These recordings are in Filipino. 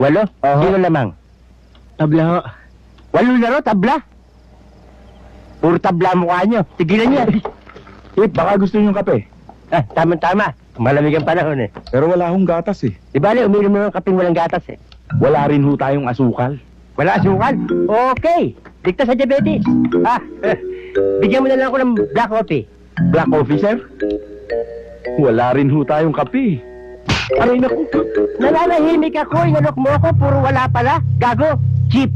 Walo? Oo. Sino lamang? Tabla ho. Walo laro, tabla? Puro tabla ang mukha nyo. Tigilan nyo. Baka gusto niyong kape. Ah, tama-tama. Malamig ang panahon eh. Pero wala akong gatas eh. Di ba, uminom mo ng kaping walang gatas eh. Wala rin ho tayong asukal. Wala asukal? Okay. Dikta sa diabetes. Ah, bigyan mo na lang ako ng black coffee. Black coffee, sir? Wala rin ho tayong kape. Aray naku. Nananahimik ako, inalok mo ako, puro wala pala. Gago, cheap.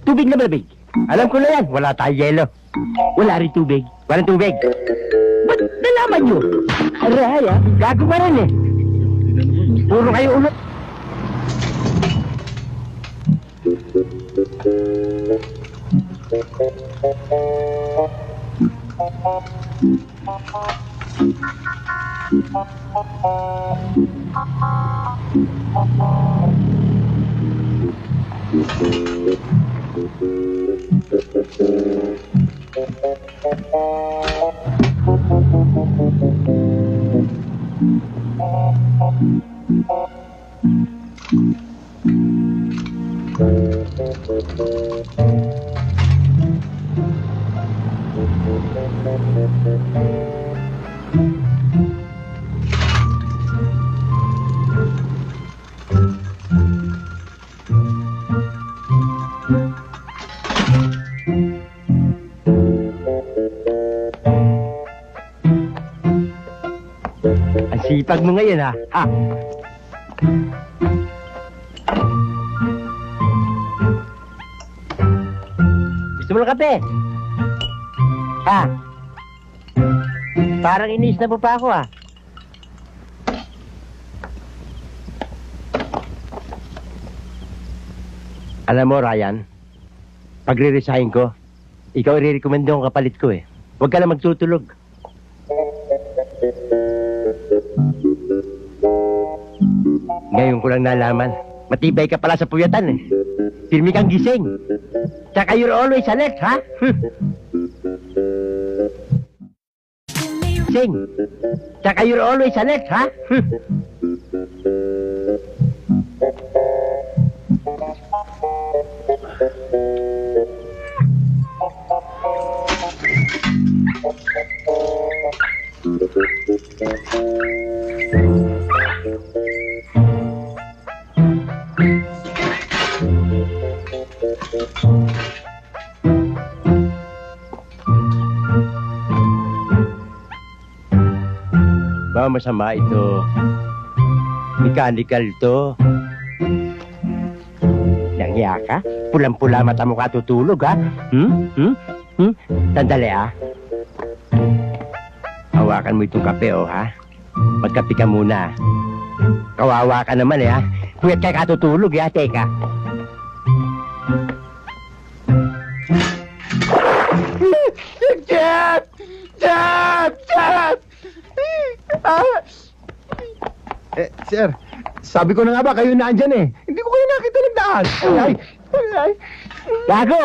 Tubig na malamig. Alam ko na yan, wala tayong yelo. Wala rin tubig. Walang tubig. Ba't nalaman nyo? Aray, gago pa rin eh. Puro kayo ulot. Ang sipag mo ngayon ha. Ha? Gusto mo ng kape? Ha? Parang inis na po pa ako ha. Alam mo, Ryan, pag re-resign ko, ikaw i-recommend yung kapalit ko eh. Huwag ka na magtutulog. Ngayon ko lang nalaman, matibay ka pala sa puyatan eh. Firmi kang gising. Tsaka you're always alert, ha? Gising. Tsaka you're always alert, ha? Ba, masama ito. Mechanical to. Nangya ka? Pulang-pula mata mo ka tutulog, ha? Sandali, ha? Hawakan mo itong kape, oh, ha? Magkape ka muna. Kawawa ka naman, eh, ha? Puyat ka katutulog, ha? Teka. Jeff! Jeff! Jeff! Sir, sabi ko na nga ba kayo na andyan eh. Hindi ko kayo nakita nagdaan. Ay, ay, ay. Gago!